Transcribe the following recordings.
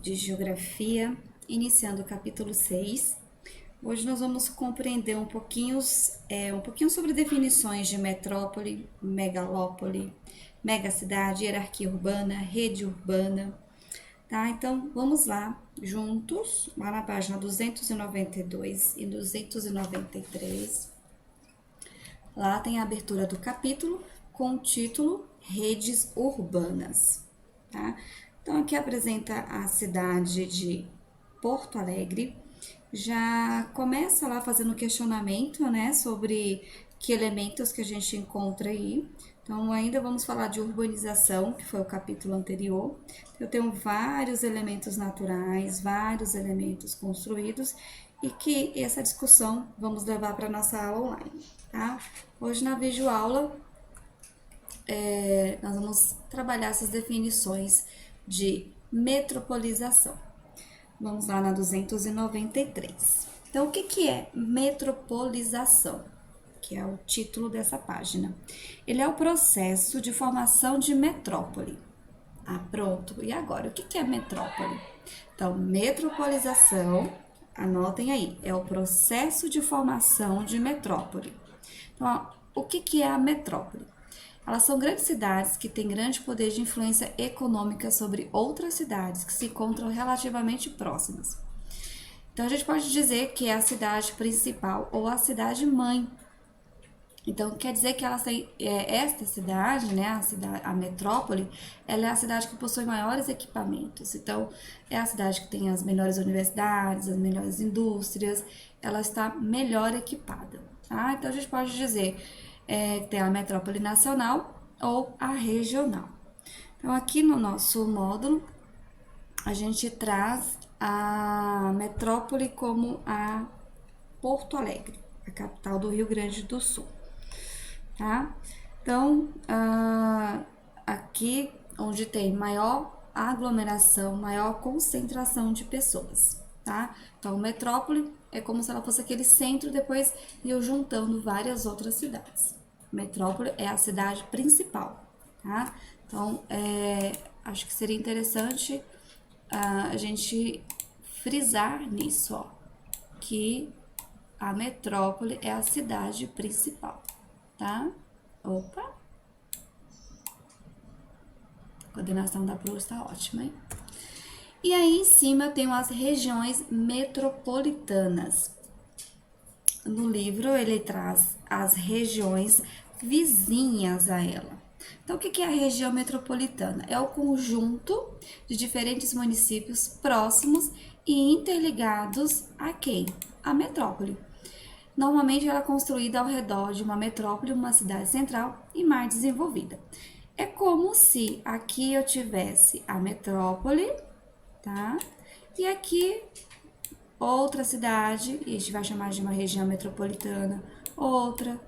de Geografia, iniciando o capítulo 6. Hoje nós vamos compreender um pouquinho sobre definições de metrópole, megalópole, megacidade, hierarquia urbana, rede urbana, tá? Então, vamos lá, juntos, lá na página 292 e 293. Lá tem a abertura do capítulo com o título Redes Urbanas, tá? Então, aqui apresenta a cidade de Porto Alegre. Já começa lá fazendo questionamento, né, sobre que elementos que a gente encontra aí. Então, ainda vamos falar de urbanização, que foi o capítulo anterior. Eu tenho vários elementos naturais, vários elementos construídos, e que essa discussão vamos levar para nossa aula online, tá? Hoje na videoaula, nós vamos trabalhar essas definições de metropolização. Vamos lá na 293. Então, o que é metropolização? Que é o título dessa página. Ele é o processo de formação de metrópole. Ah, pronto. E agora, o que é metrópole? Então, metropolização, anotem aí, é o processo de formação de metrópole. Então, o que é a metrópole? Elas são grandes cidades que têm grande poder de influência econômica sobre outras cidades que se encontram relativamente próximas. Então, a gente pode dizer que é a cidade principal ou a cidade mãe. Então, quer dizer que elas têm, esta cidade, né, a metrópole, ela é a cidade que possui maiores equipamentos. Então, é a cidade que tem as melhores universidades, as melhores indústrias, ela está melhor equipada, tá? Então, a gente pode dizer que tem a metrópole nacional ou a regional. Então, aqui no nosso módulo, a gente traz a metrópole como a Porto Alegre, a capital do Rio Grande do Sul. Tá? Então, aqui onde tem maior aglomeração, maior concentração de pessoas, tá? Então, metrópole é como se ela fosse aquele centro, depois ia juntando várias outras cidades. Metrópole é a cidade principal, tá? Então, acho que seria interessante a gente frisar nisso, ó, que a metrópole é a cidade principal. Tá? Opa! A coordenação da Pro está ótima, hein? E aí em cima eu tenho as regiões metropolitanas. No livro ele traz as regiões vizinhas a ela. Então, o que é a região metropolitana? É o conjunto de diferentes municípios próximos e interligados a quem? A metrópole. Normalmente ela é construída ao redor de uma metrópole, uma cidade central e mais desenvolvida. É como se aqui eu tivesse a metrópole, tá? E aqui outra cidade, e a gente vai chamar de uma região metropolitana, outra,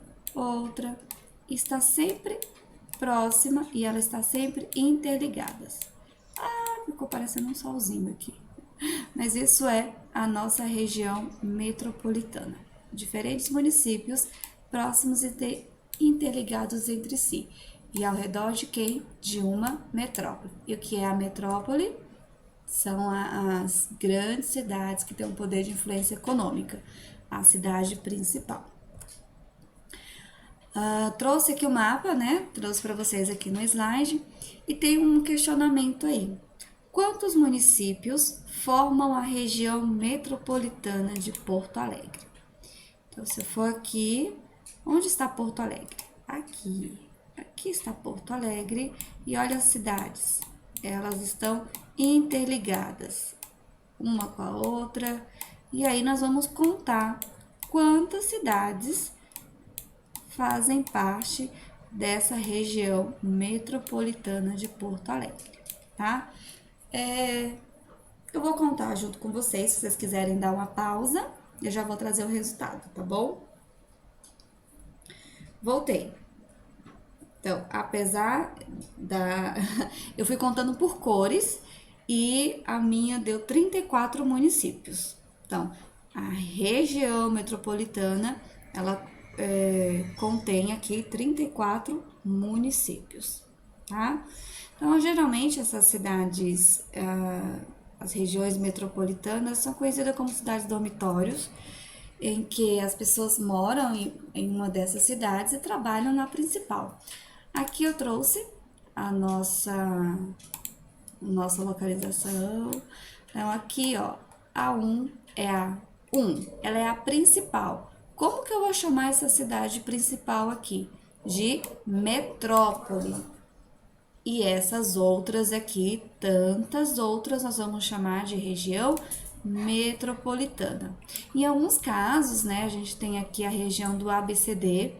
está sempre próxima e ela está sempre interligadas. Ah, ficou parecendo um solzinho aqui. Mas isso é a nossa região metropolitana. Diferentes municípios próximos e interligados entre si. E ao redor de quem? De uma metrópole. E o que é a metrópole? São as grandes cidades que têm um poder de influência econômica. A cidade principal. Trouxe aqui o mapa, né? Trouxe para vocês aqui no slide. E tem um questionamento aí. Quantos municípios formam a região metropolitana de Porto Alegre? Então, se eu for aqui, onde está Porto Alegre? Aqui. Aqui está Porto Alegre e olha as cidades. Elas estão interligadas, uma com a outra. E aí nós vamos contar quantas cidades fazem parte dessa região metropolitana de Porto Alegre, tá? Eu vou contar junto com vocês, se vocês quiserem dar uma pausa. Eu já vou trazer o resultado, tá bom? Voltei. Então, apesar da... eu fui contando por cores e a minha deu 34 municípios. Então, a região metropolitana, ela contém aqui 34 municípios, tá? Então, geralmente, essas cidades As regiões metropolitanas são conhecidas como cidades dormitórios, em que as pessoas moram em uma dessas cidades e trabalham na principal. Aqui eu trouxe a nossa localização. Então, aqui, ó, a 1 é a 1, ela é a principal. Como que eu vou chamar essa cidade principal aqui? De metrópole. E essas outras aqui, tantas outras, nós vamos chamar de região metropolitana. Em alguns casos, né, a gente tem aqui a região do ABCD,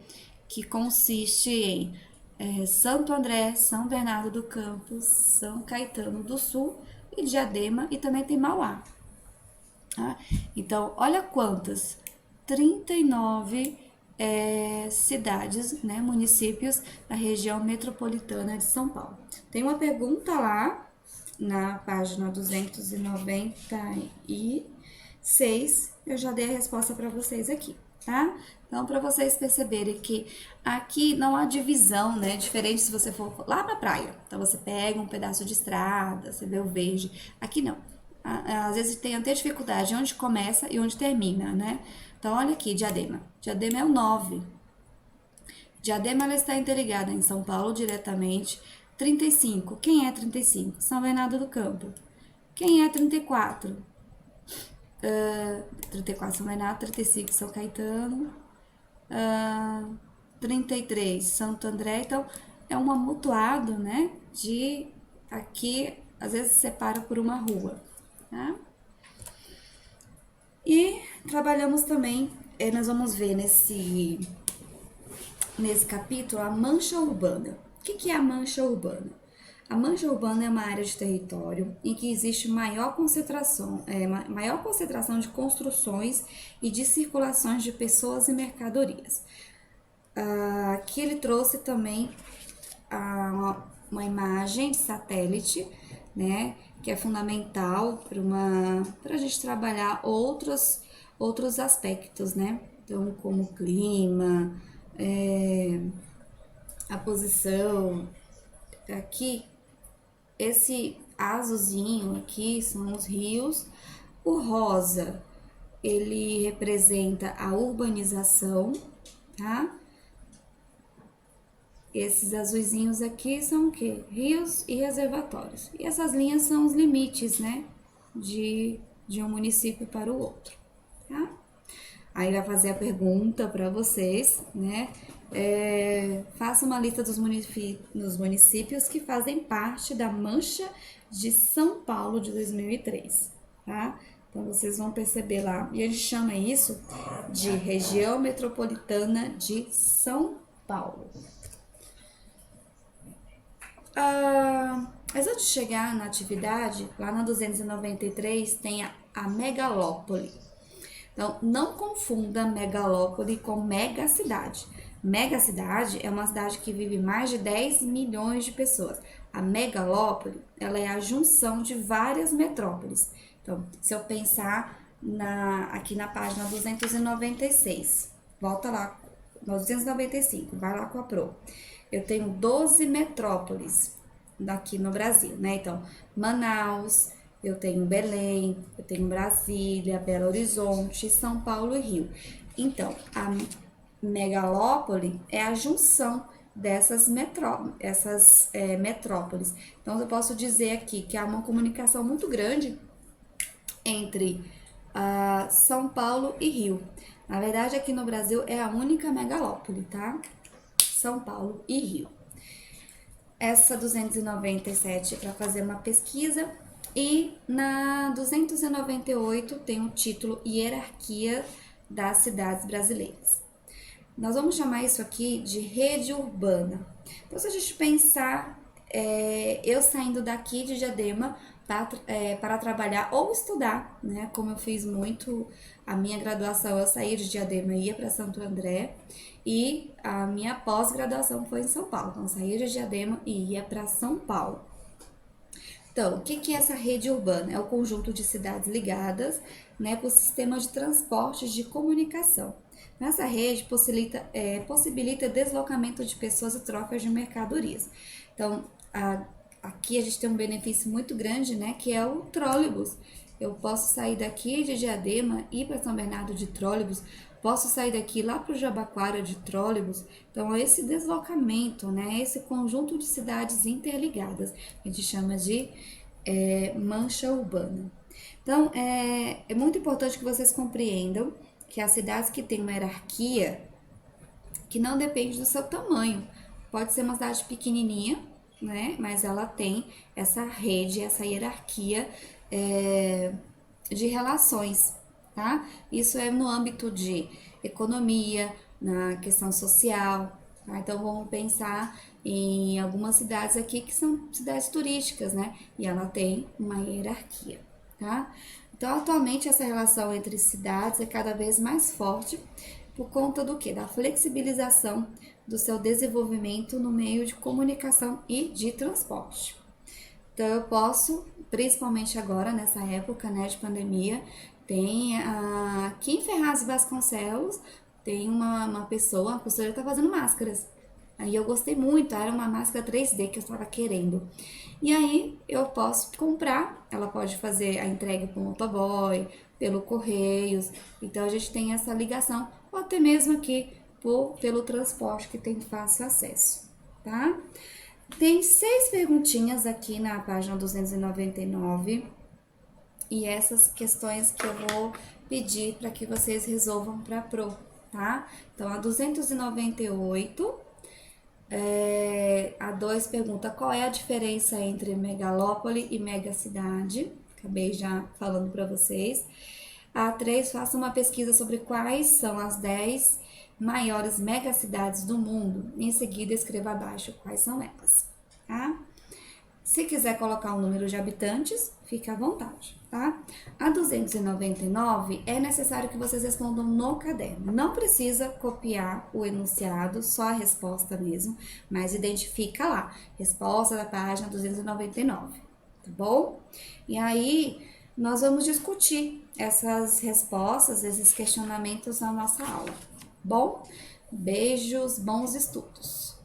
que consiste em Santo André, São Bernardo do Campo, São Caetano do Sul e Diadema, e também tem Mauá. Tá? Então, olha quantas, 39 cidades, né, municípios da região metropolitana de São Paulo. Tem uma pergunta lá na página 296, eu já dei a resposta para vocês aqui, tá? Então, para vocês perceberem que aqui não há divisão, né? Diferente se você for lá pra praia. Então, você pega um pedaço de estrada, você vê o verde. Aqui não. Às vezes tem até dificuldade onde começa e onde termina, né? Então, olha aqui, Diadema. Diadema é o 9. Diadema, ela está interligada em São Paulo diretamente. 35. Quem é 35? São Bernardo do Campo. Quem é 34? 34 São Bernardo, 35 São Caetano, 33 Santo André. Então, é um amontoado, né? De aqui, às vezes separa por uma rua, tá? E trabalhamos também, nós vamos ver nesse capítulo a mancha urbana. O que é a mancha urbana? A mancha urbana é uma área de território em que existe maior concentração de construções e de circulações de pessoas e mercadorias. Aqui ele trouxe também uma imagem de satélite, né, que é fundamental para a gente trabalhar outros aspectos, né? Então, como o clima, a posição. Aqui, esse azulzinho aqui são os rios. O rosa, ele representa a urbanização, tá? Esses azulzinhos aqui são o quê? Rios e reservatórios. E essas linhas são os limites, né? De um município para o outro, tá? Aí vai fazer a pergunta para vocês, né? Faça uma lista dos municípios que fazem parte da Mancha de São Paulo de 2003, tá? Então, vocês vão perceber lá. E a gente chama isso de região metropolitana de São Paulo. Mas antes de chegar na atividade, lá na 293 tem a megalópole. Então, não confunda megalópole com megacidade. Megacidade é uma cidade que vive mais de 10 milhões de pessoas. A megalópole, ela é a junção de várias metrópoles. Então, se eu pensar aqui na página 296, volta lá, 295, vai lá com a Pro. Eu tenho 12 metrópoles daqui no Brasil, né? Então, Manaus, eu tenho Belém, eu tenho Brasília, Belo Horizonte, São Paulo e Rio. Então, a megalópole é a junção dessas metrópoles. Então, eu posso dizer aqui que há uma comunicação muito grande entre São Paulo e Rio. Na verdade, aqui no Brasil é a única megalópole, tá? São Paulo e Rio. Essa 297 é para fazer uma pesquisa. E na 298 tem o título Hierarquia das Cidades Brasileiras. Nós vamos chamar isso aqui de rede urbana. Então, se a gente pensar, eu saindo daqui de Diadema para trabalhar ou estudar, né? Como eu fiz muito a minha graduação, eu saí de Diadema e ia para Santo André, e a minha pós-graduação foi em São Paulo. Então, eu saía de Diadema e ia para São Paulo. Então, o que é essa rede urbana? É o conjunto de cidades ligadas, né, por sistemas de transporte de comunicação. Nessa rede possibilita deslocamento de pessoas e trocas de mercadorias. Então, aqui a gente tem um benefício muito grande, né, que é o trólebus. Eu posso sair daqui de Diadema, ir para São Bernardo de trólebus, posso sair daqui lá para o Jabaquara de trólebus. Então, esse deslocamento, né, esse conjunto de cidades interligadas, a gente chama de mancha urbana. Então, é muito importante que vocês compreendam que as cidades que têm uma hierarquia que não depende do seu tamanho. Pode ser uma cidade pequenininha, né? Mas ela tem essa rede, essa hierarquia de relações, tá? Isso é no âmbito de economia, na questão social, tá? Então, vamos pensar em algumas cidades aqui que são cidades turísticas, né? E ela tem uma hierarquia, tá? Então, atualmente, essa relação entre cidades é cada vez mais forte por conta do quê? Da flexibilização do seu desenvolvimento no meio de comunicação e de transporte. Então, eu posso, principalmente agora, nessa época, né, de pandemia, tem aqui em Ferraz de Vasconcelos, tem uma pessoa, a costureira tá fazendo máscaras. Aí eu gostei muito, era uma máscara 3D que eu estava querendo. E aí eu posso comprar, ela pode fazer a entrega por motoboy, pelo Correios. Então a gente tem essa ligação, ou até mesmo aqui pelo transporte que tem fácil acesso, tá? Tem 6 perguntinhas aqui na página 299 e essas questões que eu vou pedir para que vocês resolvam para Pro, tá? Então a 298, a 2 pergunta qual é a diferença entre megalópole e megacidade, acabei já falando para vocês. A 3, faça uma pesquisa sobre quais são as 10 maiores megacidades do mundo. Em seguida, escreva abaixo quais são elas, tá? Se quiser colocar um número de habitantes, fique à vontade, tá? A 299 é necessário que vocês respondam no caderno. Não precisa copiar o enunciado, só a resposta mesmo, mas identifica lá, resposta da página 299, tá bom? E aí, nós vamos discutir essas respostas, esses questionamentos na nossa aula. Bom, beijos, bons estudos!